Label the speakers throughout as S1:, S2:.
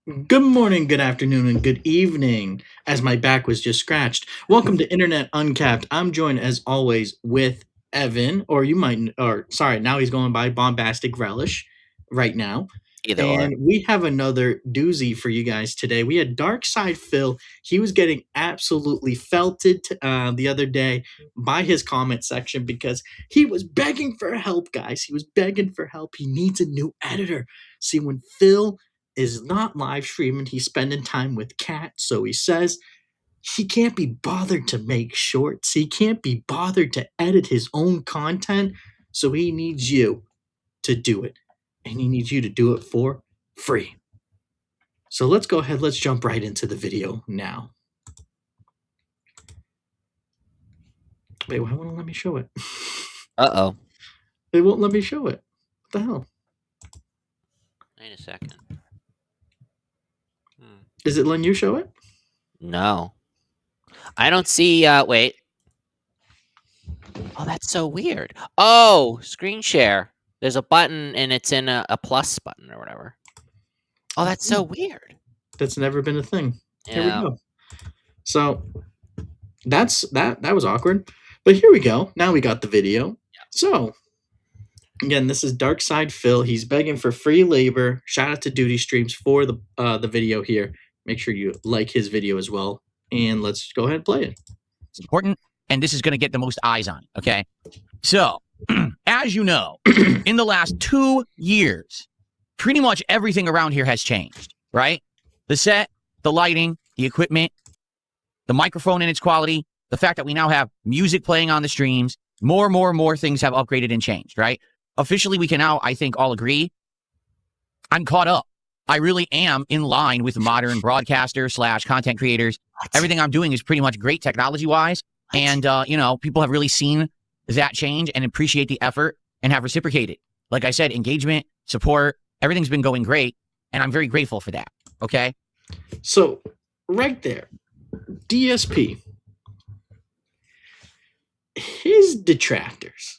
S1: Good morning, good afternoon, and good evening, as my back was just scratched. Welcome to Internet Uncapped. I'm joined, as always, with Evan, or you might, or sorry, now he's going by Bombastic Relish right now.
S2: Either or.
S1: And we have another doozy for you guys today. We had Dark Side Phil. He was getting absolutely felted the other day by his comment section because he was begging for help, guys. He was begging for help. He needs a new editor. See, when Phil is not live streaming. He's spending time with Kat, so he says he can't be bothered to make shorts. He can't be bothered to edit his own content, so he needs you to do it. And he needs you to do it for free. So let's go ahead, let's jump right into the video now. Wait, why won't it let me show it?
S2: Uh-oh.
S1: It won't let me show it. What the hell?
S2: Wait a second.
S1: Is it letting you show it?
S2: No. I don't see, wait. Oh, that's so weird. Oh, screen share. There's a button, and it's in a plus button or whatever. Oh, that's so weird.
S1: That's never been a thing.
S2: Yeah.
S1: Here we go. So that was awkward. But here we go. Now we got the video.
S2: Yeah.
S1: So again, this is Dark Side Phil. He's begging for free labor. Shout out to Duty Streams for the video here. Make sure you like his video as well. And let's go ahead and play it.
S3: It's important, and this is going to get the most eyes on it, okay? So, as you know, in the last 2 years, pretty much everything around here has changed, right? The set, the lighting, the equipment, the microphone and its quality, the fact that we now have music playing on the streams, more things have upgraded and changed, right? Officially, we can now, I think, all agree, I'm caught up. I really am in line with modern broadcasters / content creators. Everything I'm doing is pretty much great technology-wise. And, people have really seen that change and appreciate the effort and have reciprocated. Like I said, engagement, support, everything's been going great. And I'm very grateful for that. Okay?
S1: So, right there, DSP, his detractors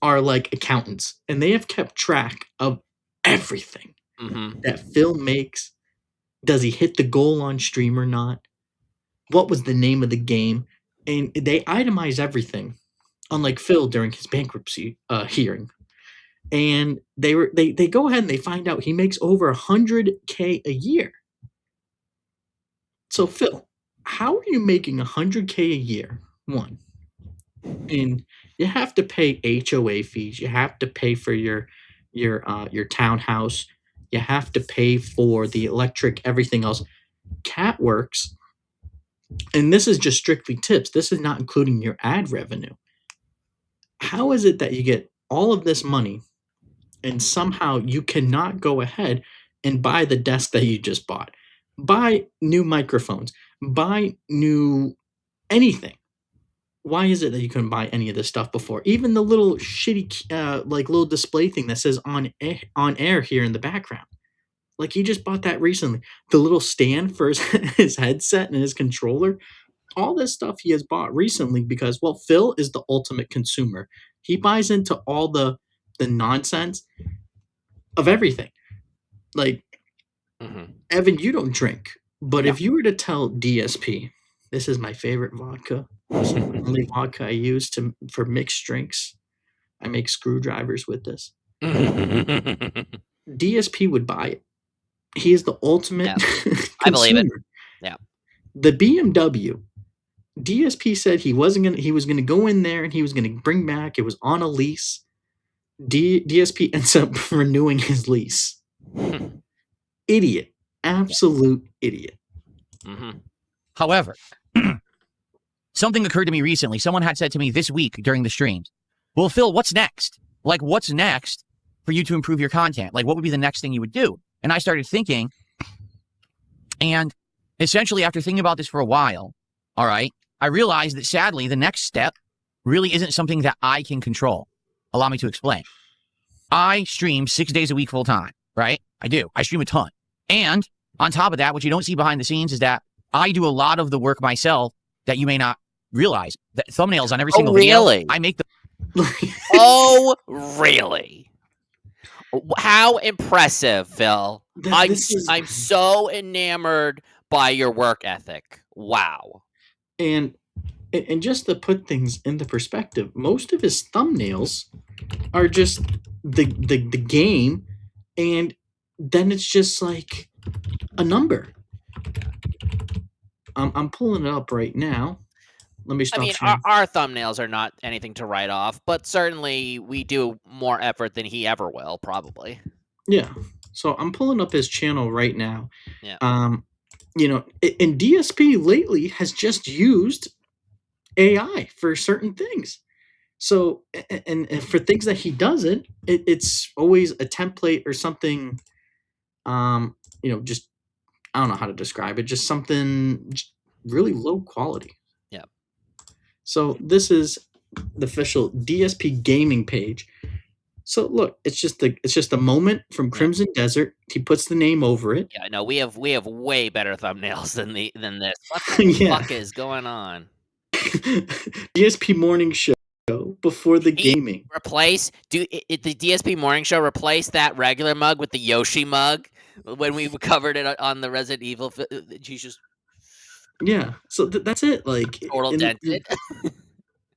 S1: are like accountants, and they have kept track of everything that Phil makes. Does he hit the goal on stream or not? What was the name of the game? And they itemize everything, unlike Phil during his bankruptcy hearing. And they go ahead and they find out he makes over $100K a year. So Phil, how are you making $100K a year? One, and you have to pay HOA fees. You have to pay for your townhouse. You have to pay for the electric, everything else. Cat works, and this is just strictly tips. This is not including your ad revenue. How is it that you get all of this money and somehow you cannot go ahead and buy the desk that you just bought, buy new microphones, buy new anything? Why is it that you couldn't buy any of this stuff before? Even the little shitty, little display thing that says on air here in the background. Like, he just bought that recently. The little stand for his headset and his controller. All this stuff he has bought recently because, well, Phil is the ultimate consumer. He buys into all the nonsense of everything. Like, Evan, you don't drink. But if you were to tell DSP, this is my favorite vodka. This is the only vodka I use for mixed drinks. I make screwdrivers with this. DSP would buy it. He is the ultimate consumer.
S2: I believe it. Yeah.
S1: The BMW, DSP said he was gonna go in there and he was gonna bring back. It was on a lease. DSP ends up renewing his lease. Idiot. Absolute idiot.
S3: However, something occurred to me recently. Someone had said to me this week during the streams, well, Phil, what's next? Like, what's next for you to improve your content? Like, what would be the next thing you would do? And I started thinking, and essentially after thinking about this for a while, all right, I realized that sadly, the next step really isn't something that I can control. Allow me to explain. I stream 6 days a week full time, right? I do. I stream a ton. And on top of that, what you don't see behind the scenes is that I do a lot of the work myself that you may not realize. The thumbnails on every single video, I make them.
S2: Oh, really? How impressive, Phil.
S1: This is
S2: I'm so enamored by your work ethic. Wow.
S1: and just to put things into perspective, most of his thumbnails are just the game, and then it's just like a number. I'm pulling it up right now. Let me
S2: I
S1: stop
S2: mean,
S1: sharing.
S2: our thumbnails are not anything to write off, but certainly we do more effort than he ever will, probably.
S1: Yeah. So I'm pulling up his channel right now.
S2: Yeah.
S1: And DSP lately has just used AI for certain things. So, and for things that he doesn't, it's always a template or something. Just I don't know how to describe it. Just something really low quality.
S2: Yeah.
S1: So this is the official DSP gaming page. So look, it's just a moment from Crimson Desert. He puts the name over it.
S2: Yeah, no, we have way better thumbnails than this. What the
S1: Yeah.
S2: fuck is going on?
S1: DSP morning show before the
S2: He
S1: gaming.
S2: the DSP morning show replace that regular mug with the Yoshi mug when we covered it on the Resident Evil. He's just
S1: Yeah. So that's it. Like
S2: total dented.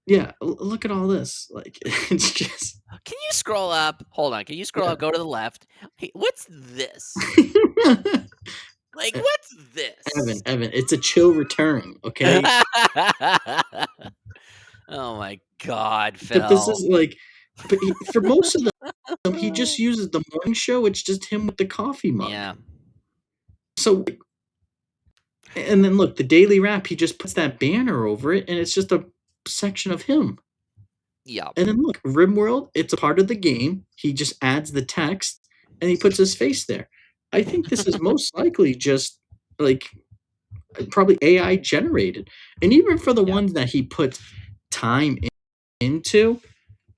S1: Yeah, look at all this. Like it's just.
S2: Can you scroll up? Hold on. Can you scroll up? Go to the left. Hey, what's this? Like, what's this?
S1: Evan, it's a chill return, okay?
S2: Oh my God, Phil.
S1: But this is like, for most of them, he just uses the morning show. It's just him with the coffee mug.
S2: Yeah.
S1: So, and then look, the daily wrap. He just puts that banner over it, and it's just a section of him.
S2: Yeah.
S1: And then look, RimWorld. It's a part of the game. He just adds the text, and he puts his face there. I think this is most likely just like probably AI generated. And even for the ones that he puts time into,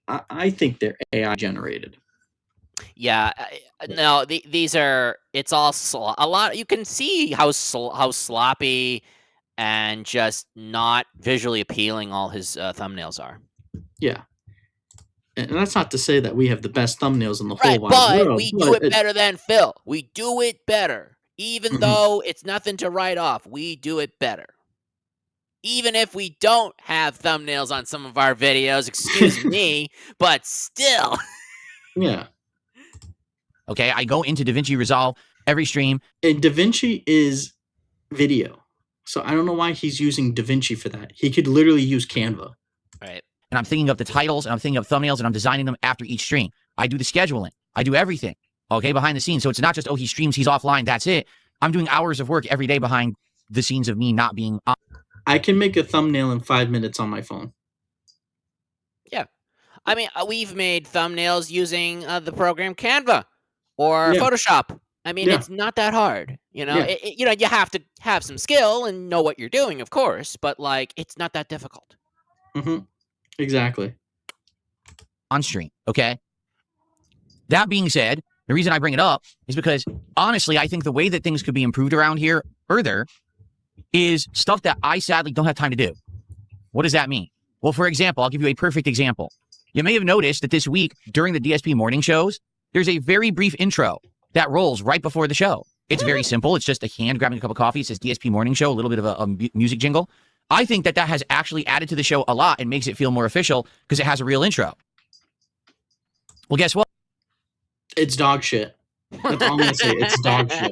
S1: I think they're AI generated.
S2: Yeah, no, these are. It's all a lot. You can see how sloppy and just not visually appealing all his thumbnails are.
S1: Yeah, and that's not to say that we have the best thumbnails in the
S2: Right,
S1: whole wide world.
S2: but we do it better than Phil. We do it better, even though it's nothing to write off. We do it better. Even if we don't have thumbnails on some of our videos, excuse me, but still.
S1: Yeah.
S3: Okay, I go into DaVinci Resolve every stream.
S1: And DaVinci is video. So I don't know why he's using DaVinci for that. He could literally use Canva.
S2: Right.
S3: And I'm thinking of the titles, and I'm thinking of thumbnails, and I'm designing them after each stream. I do the scheduling. I do everything, okay, behind the scenes. So it's not just, oh, he streams, he's offline, that's it. I'm doing hours of work every day behind the scenes of me not being on.
S1: I can make a thumbnail in 5 minutes on my phone.
S2: Yeah. I mean, we've made thumbnails using the program Canva or Photoshop. I mean, it's not that hard. You know, you have to have some skill and know what you're doing, of course, but like, it's not that difficult.
S1: Mm-hmm. Exactly.
S3: On stream, okay? That being said, the reason I bring it up is because, honestly, I think the way that things could be improved around here further is stuff that I sadly don't have time to do. What does that mean? Well, for example, I'll give you a perfect example. You may have noticed that this week, during the DSP morning shows, there's a very brief intro that rolls right before the show. It's very simple. It's just a hand grabbing a cup of coffee. It says DSP morning show, a little bit of a music jingle. I think that has actually added to the show a lot and makes it feel more official because it has a real intro. Well, guess what?
S1: It's dog shit. That's all I'm going to say. It's dog shit.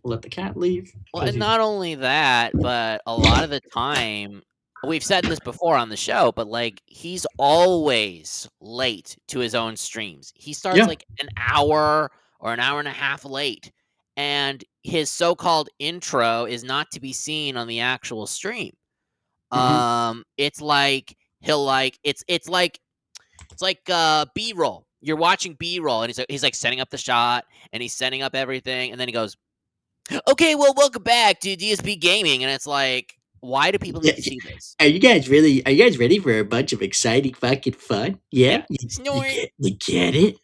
S1: Let the cat leave.
S2: Well, and not only that, but a lot of the time, we've said this before on the show, but like, he's always late to his own streams. He starts like an hour or an hour and a half late, and his so-called intro is not to be seen on the actual stream. It's like he'll like it's like B-roll. You're watching B-roll, and he's like setting up the shot, and he's setting up everything, and then he goes, "Okay, well, welcome back to DSP Gaming," and it's like, why do people need to see this?
S1: Are you guys ready for a bunch of exciting fucking fun? Yeah? You get it?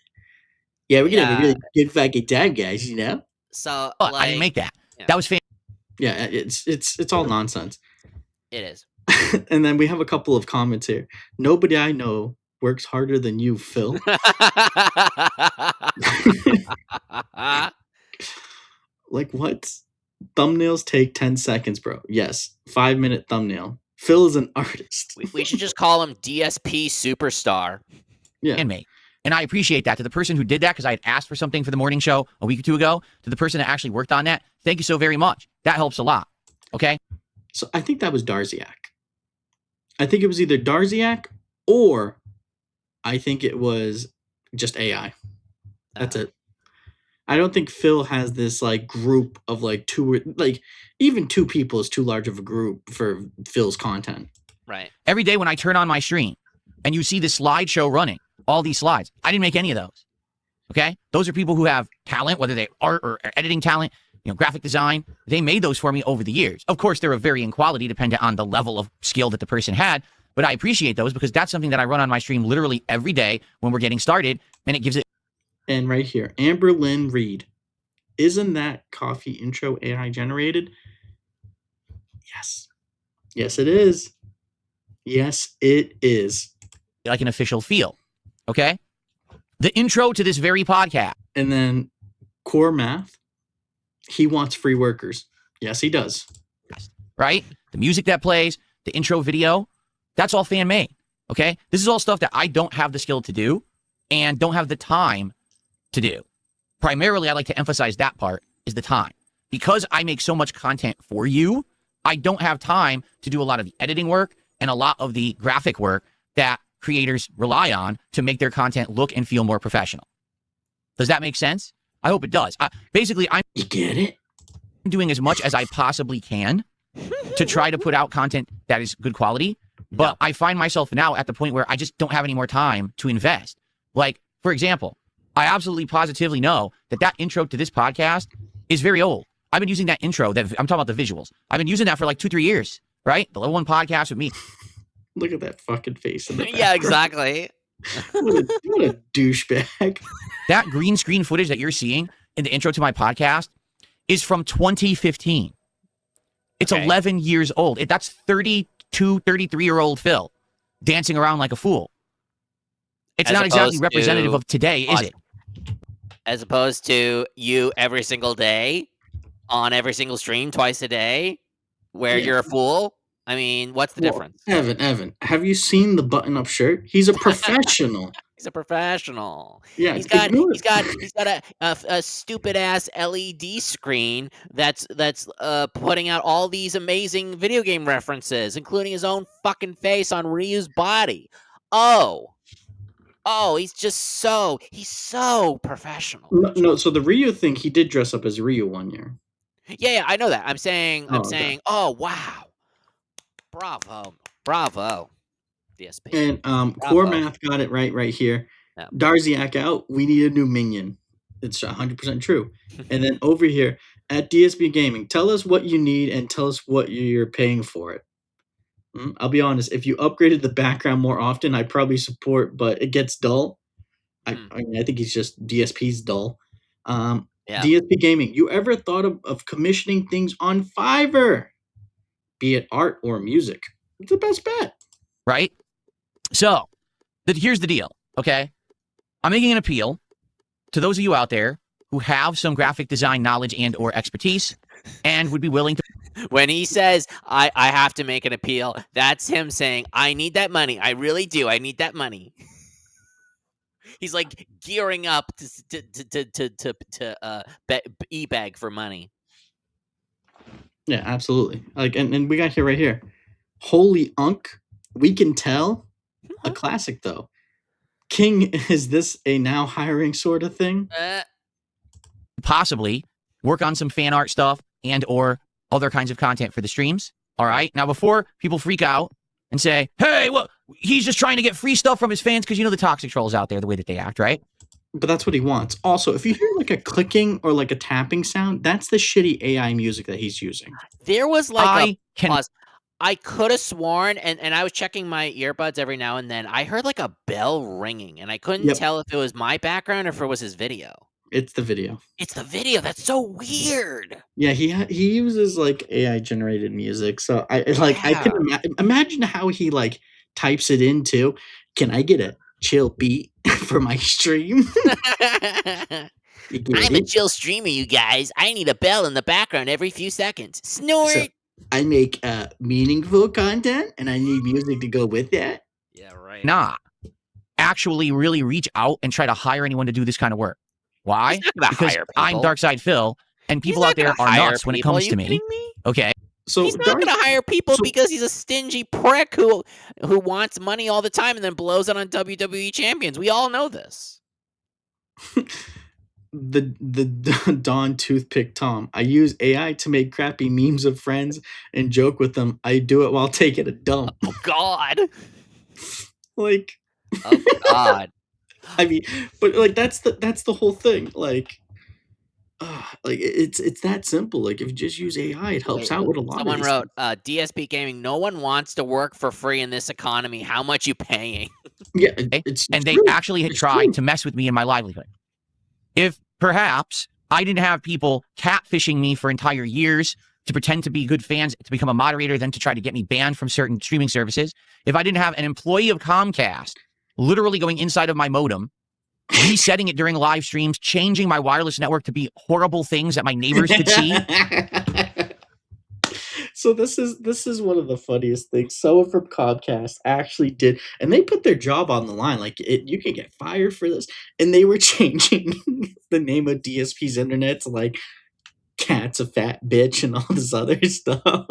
S1: Yeah, we're gonna have a really good fucking time, guys, you know?
S2: So,
S3: like, I didn't make that. Yeah. That was fantastic.
S1: Yeah, it's all nonsense.
S2: It is.
S1: And then we have a couple of comments here. Nobody I know works harder than you, Phil. Like, what? Thumbnails take 10 seconds, bro. Yes, 5-minute thumbnail. Phil is an artist.
S2: We should just call him DSP Superstar.
S1: Yeah.
S3: Handmade. And I appreciate that. To the person who did that, because I had asked for something for the morning show a week or two ago, to the person that actually worked on that, thank you so very much. That helps a lot. Okay?
S1: So I think that was Darziak. I think it was either Darziak or I think it was just AI. That's it. I don't think Phil has this like group of like even 2 people is too large of a group for Phil's content.
S2: Right.
S3: Every day when I turn on my stream and you see the slideshow running, all these slides, I didn't make any of those. Okay? Those are people who have talent, whether they art or editing talent, graphic design. They made those for me over the years. Of course, they're of varying quality depending on the level of skill that the person had, but I appreciate those because that's something that I run on my stream literally every day when we're getting started, and it gives it.
S1: And right here, Amber Lynn Reed. Isn't that coffee intro AI generated? Yes. Yes, it is. Yes, it is.
S3: Like an official feel. Okay? The intro to this very podcast.
S1: And then Core Math, he wants free workers. Yes, he does.
S3: Right? The music that plays, the intro video, that's all fan made. Okay? This is all stuff that I don't have the skill to do and don't have the time to do. Primarily, I like to emphasize that part is the time. Because I make so much content for you, I don't have time to do a lot of the editing work and a lot of the graphic work that creators rely on to make their content look and feel more professional. Does that make sense? I hope it does. Basically, I'm
S1: You get it?
S3: doing as much as I possibly can to try to put out content that is good quality. But I find myself now at the point where I just don't have any more time to invest. Like, for example, I absolutely positively know that intro to this podcast is very old. I've been using that intro, that I'm talking about the visuals. I've been using that for like 2-3 years, right? The Level 1 podcast with me.
S1: Look at that fucking face. In the
S2: Yeah,
S1: background.
S2: exactly.
S1: What a douchebag.
S3: That green screen footage that you're seeing in the intro to my podcast is from 2015. It's
S2: Okay.
S3: 11 years old. That's 32, 33-year-old Phil dancing around like a fool. It's
S2: As
S3: not exactly
S2: opposed
S3: representative
S2: to
S3: of today, is it?
S2: As opposed to you every single day on every single stream twice a day where
S1: Yeah.
S2: you're a fool. I mean, what's the
S1: Well,
S2: difference?
S1: Evan, have you seen the button-up shirt? He's a professional.
S2: He's a professional.
S1: Yeah,
S2: He's got
S1: ignore
S2: a stupid ass LED screen that's putting out all these amazing video game references, including his own fucking face on Ryu's body. Oh, he's so professional.
S1: No, so the Ryu thing, he did dress up as Ryu one year.
S2: Yeah, I know that. I'm saying,
S1: Oh, okay.
S2: oh wow, bravo, DSP.
S1: And Core
S2: Bravo.
S1: Math got it right here.
S2: Yeah.
S1: Darziak out. We need a new minion. It's 100% true. And then over here at DSP Gaming, tell us what you need and tell us what you're paying for it. I'll be honest. If you upgraded the background more often, I'd probably support, but it gets dull. I think he's just DSP's dull.
S2: Yeah.
S1: DSP Gaming, you ever thought of commissioning things on Fiverr? Be it art or music. It's the best bet.
S3: Right? So, here's the deal, okay? I'm making an appeal to those of you out there who have some graphic design knowledge and or expertise and would be willing to.
S2: When he says, I have to make an appeal, that's him saying, I need that money. I really do. I need that money. He's like gearing up to e-bag for money.
S1: Yeah, absolutely. Like, and we got here right here. Holy Unk, we can tell. A classic though. King, is this a now hiring sort of thing?
S3: Possibly work on some fan art stuff and or other kinds of content for the streams. All right. Now, before people freak out and say, hey, well, he's just trying to get free stuff from his fans because the toxic trolls out there, the way that they act, right?
S1: But that's what he wants. Also, if you hear like a clicking or like a tapping sound, that's the shitty AI music that he's using.
S2: There was like pause. I could have sworn, and I was checking my earbuds every now and then. I heard like a bell ringing, and I couldn't tell if it was my background or if it was his video.
S1: It's the video.
S2: It's the video. That's so weird.
S1: Yeah, he uses like AI generated music. So I can imagine how he like types it into. Can I get chill beat for my stream. You get
S2: I'm a
S1: it?
S2: chill streamer, you guys. I need a bell in the background every few seconds. Snort.
S1: So I make meaningful content, and I need music to go with that.
S2: Yeah, right.
S3: Nah, actually really reach out and try to hire anyone to do this kind of work. Why?
S2: He's not gonna
S3: Because
S2: hire
S3: I'm
S2: people.
S3: Darkside Phil, and
S2: He's
S3: people
S2: not
S3: out there
S2: gonna
S3: are
S2: hire
S3: nuts when it
S2: people.
S3: comes
S2: Are
S3: to
S2: you
S3: me.
S2: kidding me?
S3: Okay.
S1: So
S2: He's not gonna hire people
S1: so-
S2: because he's a stingy prick who wants money all the time and then blows it on WWE champions. We all know this.
S1: the Don Toothpick Tom. I use AI to make crappy memes of friends and joke with them. I do it while taking a dump.
S2: Oh God.
S1: Like,
S2: Oh God.
S1: I mean, but like that's the whole thing. Like it's that simple. Like if you just use AI, it helps
S2: Wait,
S1: out with a lot
S2: someone
S1: of these
S2: wrote, DSP Gaming, no one wants to work for free in this economy. How much you paying?
S1: Yeah,
S3: Okay?
S1: it's
S3: And they
S1: true.
S3: actually had
S1: It's
S3: tried
S1: true.
S3: to mess with me and my livelihood. If perhaps I didn't have people catfishing me for entire years to pretend to be good fans, to become a moderator, then to try to get me banned from certain streaming services, if I didn't have an employee of Comcast literally going inside of my modem, resetting it during live streams, changing my wireless network to be horrible things that my neighbors could see.
S1: So this is one of the funniest things. Someone from Comcast actually did, and they put their job on the line. Like you can get fired for this, and they were changing the name of DSP's internet to like "Cat's a fat bitch" and all this other stuff,
S2: Oh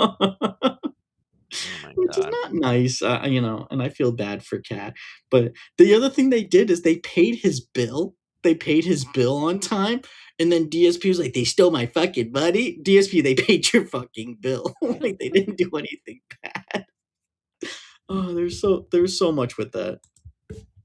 S2: my
S1: which is
S2: God.
S1: not nice. And I feel bad for Cat. But the other thing they did is they paid his bill. They paid his bill on time. And then DSP was like, they stole my fucking money. DSP, they paid your fucking bill. Like they didn't do anything bad. Oh, there's so much with that.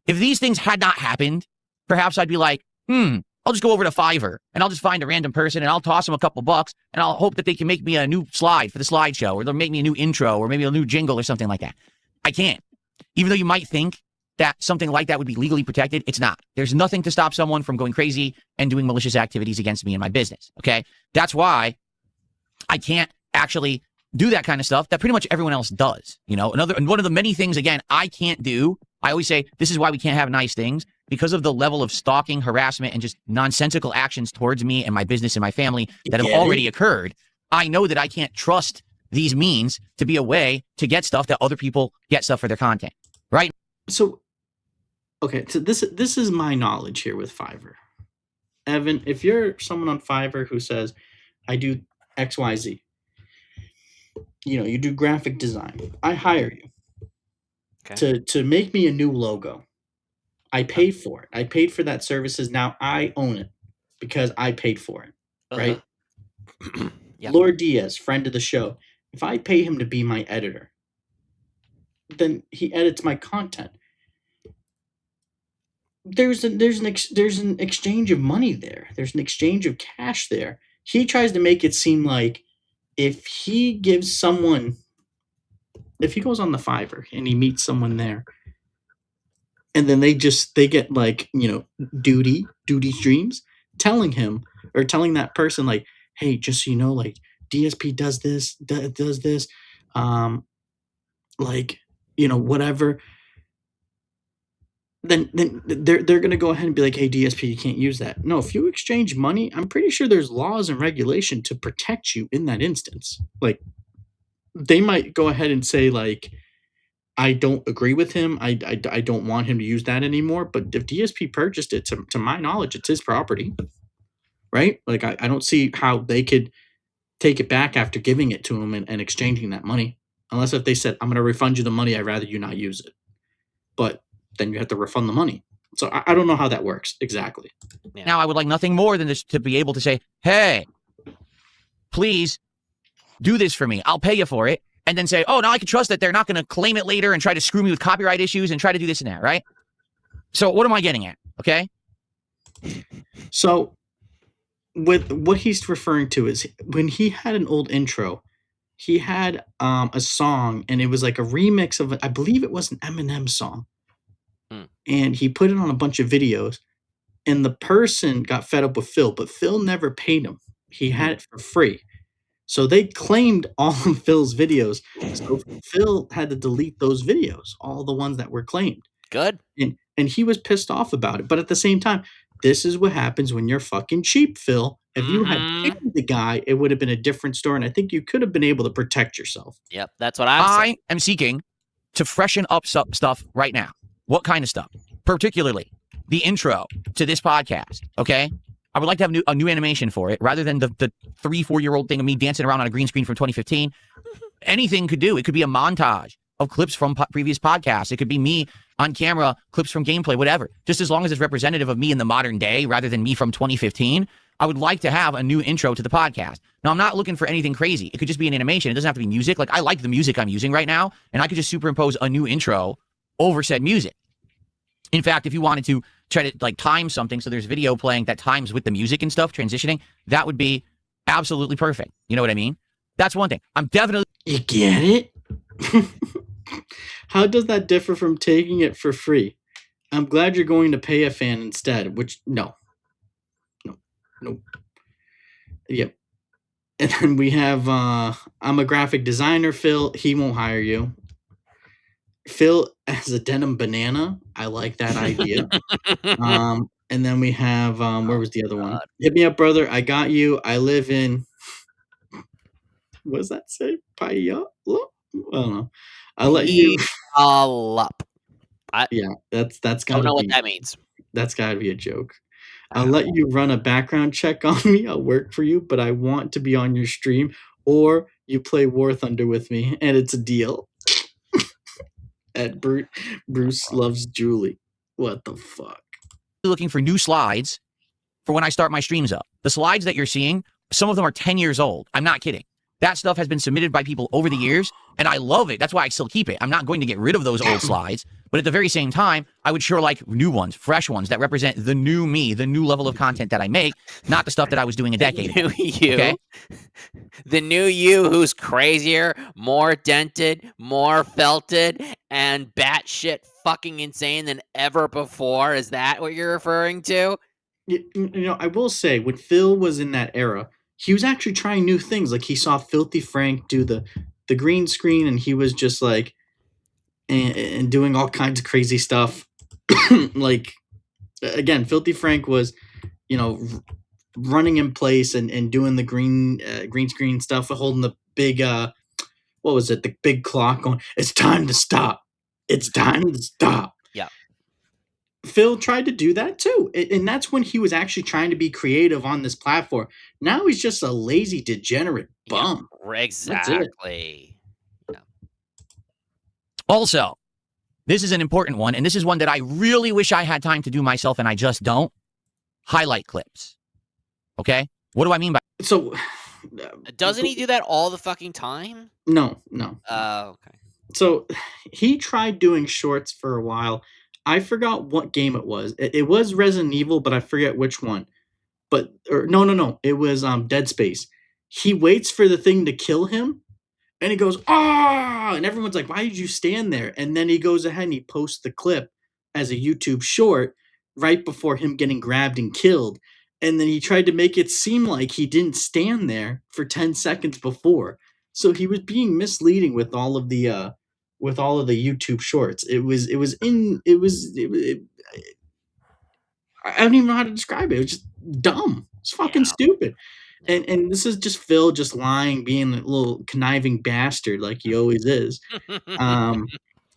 S3: If these things had not happened, perhaps I'd be like, I'll just go over to Fiverr and I'll just find a random person and I'll toss them a couple bucks and I'll hope that they can make me a new slide for the slideshow, or they'll make me a new intro, or maybe a new jingle or something like that. I can't. Even though you might think that something like that would be legally protected, it's not. There's nothing to stop someone from going crazy and doing malicious activities against me and my business. Okay. That's why I can't actually do that kind of stuff that pretty much everyone else does. You know, one of the many things, again, I can't do. I always say this is why we can't have nice things, because of the level of stalking, harassment, and just nonsensical actions towards me and my business and my family that have already occurred. I know that I can't trust these means to be a way to get stuff that other people get stuff for their content. Right.
S1: So, okay, so this is my knowledge here with Fiverr. Evan, if you're someone on Fiverr who says, I do XYZ, you do graphic design, I hire you to make me a new logo. I paid for it. I paid for that services. Now I own it because I paid for it, right?
S2: Yep.
S1: Lord Diaz, friend of the show, if I pay him to be my editor, then he edits my content. There's an exchange of money there. There's an exchange of cash there. He tries to make it seem like if he goes on the Fiverr and he meets someone there, and then they get like, duty streams telling him or telling that person like, hey, just so you know, like DSP does this, like, whatever. Then they're gonna go ahead and be like, hey, DSP, you can't use that. No, if you exchange money, I'm pretty sure there's laws and regulation to protect you in that instance. Like, they might go ahead and say like, I don't agree with him. I don't want him to use that anymore. But if DSP purchased it, to my knowledge, it's his property, right? Like I don't see how they could take it back after giving it to him and exchanging that money, unless if they said, I'm going to refund you the money, I'd rather you not use it. But then you have to refund the money. So I don't know how that works exactly.
S2: Yeah.
S3: Now, I would like nothing more than this to be able to say, hey, please do this for me. I'll pay you for it. And then say, oh, now I can trust that they're not going to claim it later and try to screw me with copyright issues and try to do this and that, right? So what am I getting at? Okay.
S1: So with what he's referring to is when he had an old intro, he had a song, and it was like a remix of, I believe it was an Eminem song. And he put it on a bunch of videos, and the person got fed up with Phil, but Phil never paid him. He had it for free. So they claimed all of Phil's videos. So Phil had to delete those videos, all the ones that were claimed.
S2: Good.
S1: And and he was pissed off about it. But at the same time, this is what happens when you're fucking cheap, Phil. If you had paid the guy, it would have been a different story, and I think you could have been able to protect yourself.
S2: Yep, that's what I'm saying.
S3: I am seeking to freshen up stuff right now. What kind of stuff? Particularly the intro to this podcast, okay? I would like to have a new animation for it rather than the 3-4-year-old thing of me dancing around on a green screen from 2015. Anything could do. It could be a montage of clips from previous podcasts. It could be me on camera, clips from gameplay, whatever. Just as long as it's representative of me in the modern day rather than me from 2015, I would like to have a new intro to the podcast. Now, I'm not looking for anything crazy. It could just be an animation. It doesn't have to be music. Like, I like the music I'm using right now, and I could just superimpose a new intro over said music. In fact, if you wanted to try to like time something so there's video playing that times with the music and stuff, transitioning, that would be absolutely perfect. You know what I mean? That's one thing. I'm definitely...
S1: You get it? How does that differ from taking it for free? I'm glad you're going to pay a fan instead, which, no. Yep. And then we have, I'm a graphic designer, Phil. He won't hire you. Phil as a denim banana. I like that idea. And then we have, where was the other one? Hit me up, brother. I got you. I live in, what does that say? Paya? I don't know. I'll let you.
S2: All up.
S1: Yeah, that's
S2: I
S1: gotta
S2: don't know
S1: be,
S2: what that means.
S1: that's gotta be a joke. I'll let you run a background check on me. I'll work for you, but I want to be on your stream, or you play War Thunder with me, and it's a deal. At Bruce loves Julie. What the fuck?
S3: looking for new slides for when I start my streams up. The slides that you're seeing, some of them are 10 years old. I'm not kidding. That stuff has been submitted by people over the years, and I love it. That's why I still keep it. I'm not going to get rid of those old slides, but at the very same time, I would sure like new ones, fresh ones that represent the new me, the new level of content that I make, not the stuff that I was doing a decade ago. Okay?
S2: The new you who's crazier, more dented, more felted, and batshit fucking insane than ever before. Is that what you're referring to?
S1: You know, I will say, when Phil was in that era, he was actually trying new things. Like, he saw Filthy Frank do the green screen, and he was just like, and doing all kinds of crazy stuff. Like, again, Filthy Frank was, you know, running in place and doing the green screen stuff, holding the big, what was it? The big clock going, it's time to stop. It's time to stop.
S2: Yeah.
S1: Phil tried to do that too. And that's when he was actually trying to be creative on this platform. Now he's just a lazy, degenerate bum.
S2: Yeah, exactly.
S3: Yeah. Also, this is an important one, and this is one that I really wish I had time to do myself, and I just don't. Highlight clips. Okay? What do I mean by...
S1: So...
S2: Doesn't he do that all the fucking time?
S1: No.
S2: Okay.
S1: So he tried doing shorts for a while. I forgot what game it was. It was Resident Evil, but I forget which one. No. It was Dead Space. He waits for the thing to kill him, and he goes, "Ah!" And everyone's like, "Why did you stand there?" And then he goes ahead and he posts the clip as a YouTube short right before him getting grabbed and killed. And then he tried to make it seem like he didn't stand there for 10 seconds before. So he was being misleading with all of the YouTube shorts. I don't even know how to describe it. It was just dumb. It's fucking stupid. And this is just Phil just lying, being a little conniving bastard like he always is.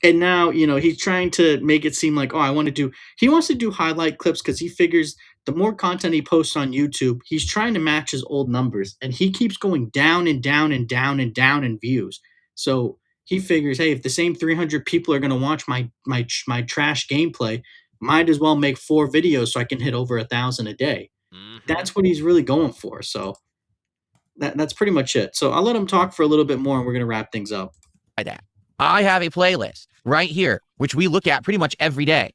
S1: And now, you know, he's trying to make it seem like, he wants to do highlight clips because he figures the more content he posts on YouTube, he's trying to match his old numbers. And he keeps going down and down and down and down in views. So he figures, hey, if the same 300 people are going to watch my trash gameplay, might as well make 4 videos so I can hit over 1,000 a day. Mm-hmm. That's what he's really going for. So that's pretty much it. So I'll let him talk for a little bit more, and we're going to wrap things up.
S3: I have a playlist right here, which we look at pretty much every day.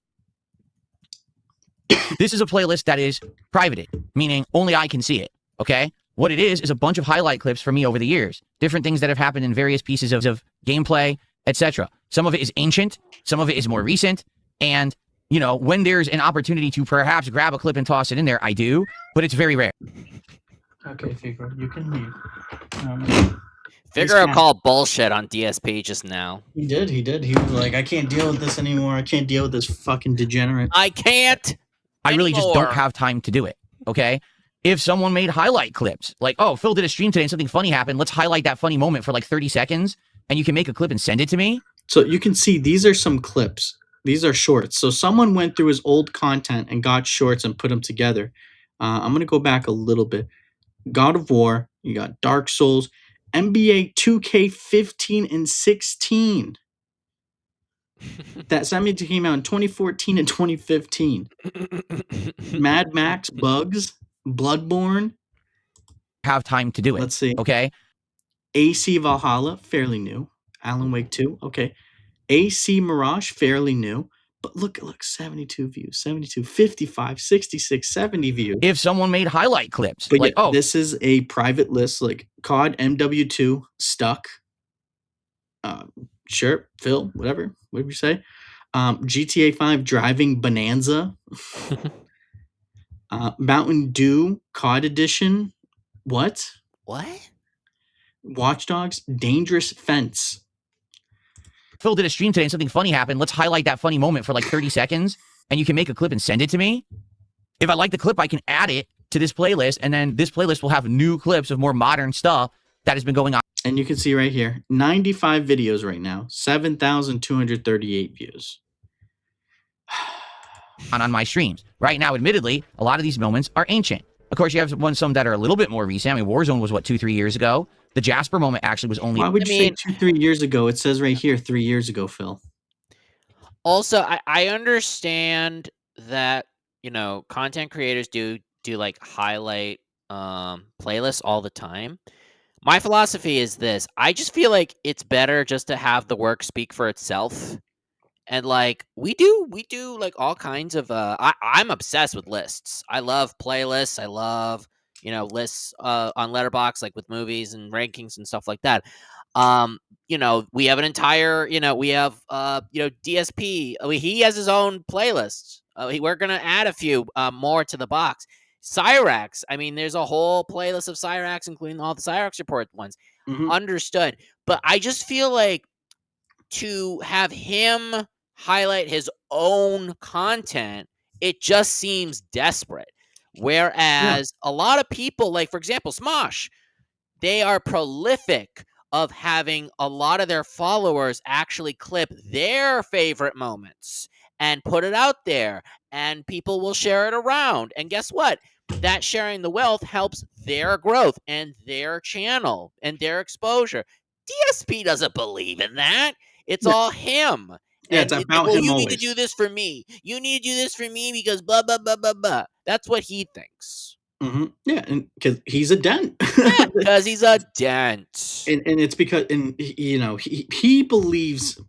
S3: This is a playlist that is privated, meaning only I can see it, okay? What it is a bunch of highlight clips for me over the years, different things that have happened in various pieces of gameplay, etc. Some of it is ancient, some of it is more recent, and, you know, when there's an opportunity to perhaps grab a clip and toss it in there, I do, but it's very rare.
S1: Okay, Figro, you can leave.
S2: Figaro called bullshit on DSP just now.
S1: He did. He was like, I can't deal with this anymore. I can't deal with this fucking degenerate.
S2: I can't.
S3: I really just
S2: anymore.
S3: don't have time to do it. Okay. If someone made highlight clips, like, oh, Phil did a stream today and something funny happened, let's highlight that funny moment for like 30 seconds, and you can make a clip and send it to me.
S1: So you can see these are some clips. These are shorts. So someone went through his old content and got shorts and put them together. I'm going to go back a little bit. God of War, you got Dark Souls, NBA 2K15 and 16. That came out in 2014 and 2015. Mad Max, Bugs, Bloodborne.
S3: Have time to do it.
S1: Let's see.
S3: Okay.
S1: AC Valhalla, fairly new. Alan Wake 2, okay. AC Mirage, fairly new. But look, 72 views, 72, 55, 66, 70 views.
S3: If someone made highlight clips,
S1: But
S3: like,
S1: yeah,
S3: oh,
S1: this is a private list, like COD MW2, Stuck. Sure, Phil, whatever you say. GTA 5 Driving Bonanza. Mountain Dew COD Edition. What? Watch Dogs Dangerous Fence.
S3: Phil did a stream today and something funny happened. Let's highlight that funny moment for like 30 seconds, and you can make a clip and send it to me. If I like the clip, I can add it to this playlist, and then this playlist will have new clips of more modern stuff that has been going on.
S1: And you can see right here, 95 videos right now, 7,238 views.
S3: On my streams. Right now, admittedly, a lot of these moments are ancient. Of course, you have some that are a little bit more recent. I mean, Warzone was, what, 2-3 years ago? The Jasper moment actually was only...
S1: Why would you say 2-3 years ago? It says right here 3 years ago, Phil.
S2: Also, I understand that, content creators do like highlight playlists all the time. My philosophy is this. I just feel like it's better just to have the work speak for itself. And like we do like all kinds of I'm obsessed with lists. I love playlists. I love, lists on Letterboxd, like with movies and rankings and stuff like that. We have an entire, we have DSP. He has his own playlists. We're gonna add a few more to the box. Cyrax. I mean, there's a whole playlist of Cyrax, including all the Cyrax report ones.
S1: Mhm.
S2: Understood. But I just feel like to have him highlight his own content, it just seems desperate. Whereas a lot of people, like, for example, Smosh, they are prolific of having a lot of their followers actually clip their favorite moments and put it out there, and people will share it around. And guess what? That sharing the wealth helps their growth and their channel and their exposure. DSP doesn't believe in that. It's all him.
S1: Yeah,
S2: And
S1: it's about him
S2: you
S1: always.
S2: need to do this for me. You need to do this for me because blah, blah, blah, blah, blah. That's what he thinks.
S1: Mm-hmm. Yeah, and because he's a dent.
S2: Yeah, because he's a dent.
S1: And it's because, and he believes.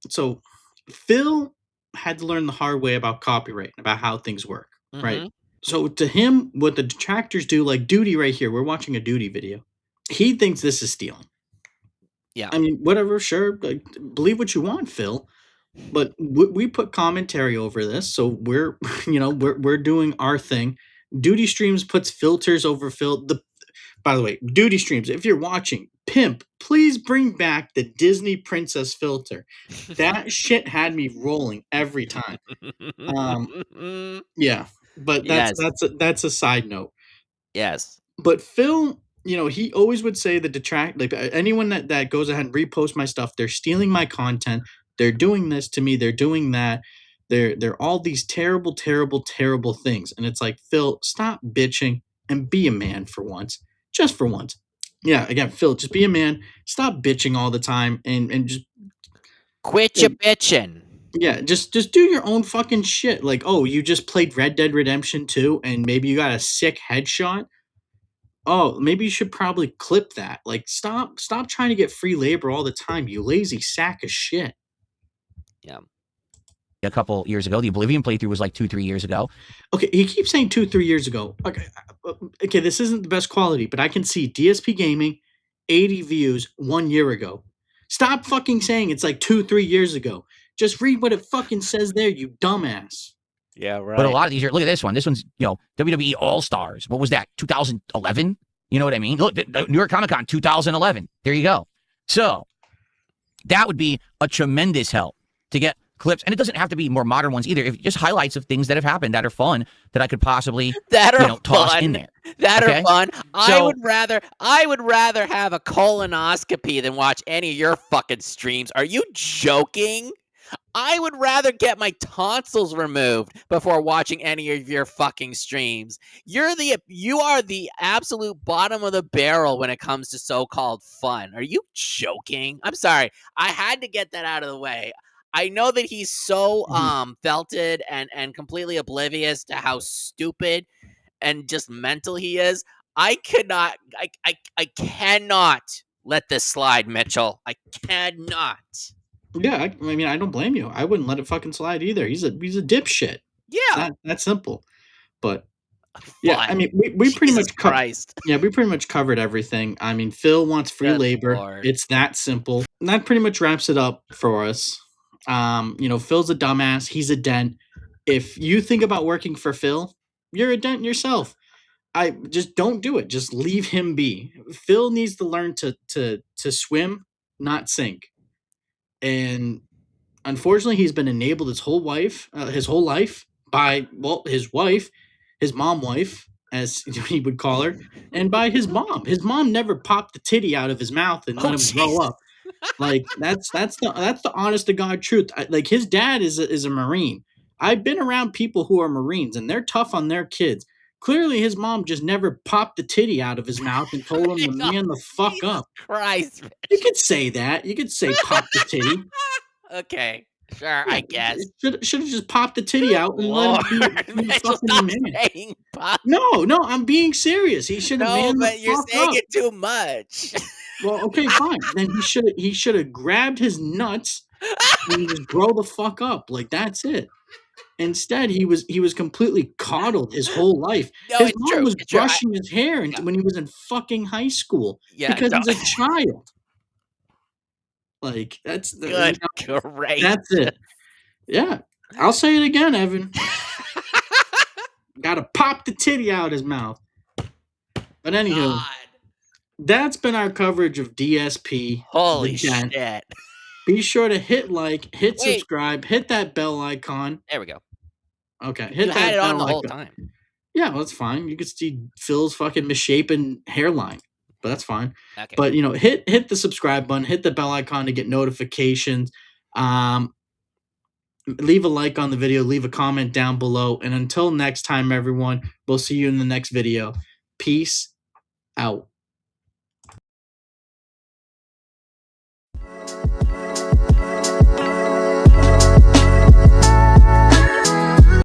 S1: So Phil had to learn the hard way about copyright, about how things work, right? So to him, what the detractors do, like Duty right here, we're watching a Duty video. He thinks this is stealing.
S2: Yeah.
S1: I mean, whatever, sure. Like, believe what you want, Phil. But we put commentary over this, so we're we're doing our thing. Duty Streams puts filters over Phil. By the way, Duty Streams, if you're watching, pimp, please bring back the Disney princess filter. That shit had me rolling every time. Yeah, but that's a side note.
S2: Yes.
S1: But Phil, he always would say like anyone that goes ahead and reposts my stuff, they're stealing my content. They're doing this to me. They're doing that. They're all these terrible, terrible, terrible things. And it's like, Phil, stop bitching and be a man for once. Just for once. Yeah, again, Phil, just be a man. Stop bitching all the time and just
S2: quit your bitching.
S1: Yeah, just do your own fucking shit. Like, oh, you just played Red Dead Redemption 2 and maybe you got a sick headshot. Oh, maybe you should probably clip that. Like, stop trying to get free labor all the time, you lazy sack of shit.
S2: Yeah.
S3: A couple years ago, the Oblivion playthrough was like 2-3 years ago.
S1: Okay, he keeps saying 2-3 years ago. Okay, this isn't the best quality, but I can see DSP Gaming, 80 views 1 year ago. Stop fucking saying it's like 2-3 years ago. Just read what it fucking says there, you dumbass.
S2: Yeah, right.
S3: But a lot of these are, look at this one. This one's, WWE All-Stars. What was that? 2011? You know what I mean? Look, the New York Comic Con 2011. There you go. So that would be a tremendous help to get clips. And it doesn't have to be more modern ones either. If just highlights of things that have happened that are fun that I could possibly toss in there.
S2: That
S3: Okay?
S2: are fun. I
S3: So-
S2: would rather have a colonoscopy than watch any of your fucking streams. Are you joking? I would rather get my tonsils removed before watching any of your fucking streams. You are the absolute bottom of the barrel when it comes to so-called fun. Are you joking? I'm sorry. I had to get that out of the way. I know that he's so felted and completely oblivious to how stupid and just mental he is. I cannot let this slide, Mitchell. I cannot.
S1: Yeah, I mean, I don't blame you. I wouldn't let it fucking slide either. He's a dipshit.
S2: Yeah.
S1: That's simple. But yeah, I mean, we pretty
S2: Jesus
S1: much
S2: Christ.
S1: we pretty much covered everything. I mean, Phil wants free
S2: Good
S1: labor.
S2: Lord.
S1: It's that simple. And that pretty much wraps it up for us. Phil's a dumbass. He's a dent. If you think about working for Phil, you're a dent yourself. I just don't do it. Just leave him be. Phil needs to learn to swim, not sink. And unfortunately, he's been enabled his whole life by his wife, his mom wife, as he would call her, and by his mom. His mom never popped the titty out of his mouth and let him grow
S2: Jesus.
S1: up. Like that's the honest to God truth. Like his dad is a Marine. I've been around people who are Marines and they're tough on their kids. Clearly, his mom just never popped the titty out of his mouth and told him to man the fuck up.
S2: Christ.
S1: You could say that. You could say pop the titty.
S2: Okay. Sure, I guess.
S1: Should have just popped the titty out and let him be
S2: Mitchell,
S1: fucking
S2: stop
S1: man.
S2: saying pop.
S1: No, I'm being serious. He should have
S2: No,
S1: man the
S2: but you're
S1: fuck
S2: saying
S1: up.
S2: it too much.
S1: Well, okay, fine. Then he should have grabbed his nuts and just grow the fuck up. Like that's it. Instead, he was completely coddled his whole life.
S2: No,
S1: His
S2: it's
S1: mom
S2: true.
S1: was
S2: It's true.
S1: brushing his hair when he was in fucking high school because
S2: no.
S1: he's a child. Like that's
S2: Good great.
S1: That's it. Yeah, I'll say it again, Evan. Gotta pop the titty out his mouth. But anywho,
S2: God.
S1: that's been our coverage of DSP.
S2: Holy
S1: the Dent.
S2: shit.
S1: Be sure to hit like, hit
S2: Wait.
S1: subscribe, hit that bell icon.
S2: There we go.
S1: Okay, hit
S2: You
S1: that
S2: had it
S1: bell
S2: on the whole
S1: icon.
S2: time.
S1: Yeah, well, that's fine. You can see Phil's fucking misshapen hairline, but that's fine.
S2: Okay.
S1: But hit the subscribe button, hit the bell icon to get notifications. Leave a like on the video, leave a comment down below, and until next time, everyone, we'll see you in the next video. Peace out.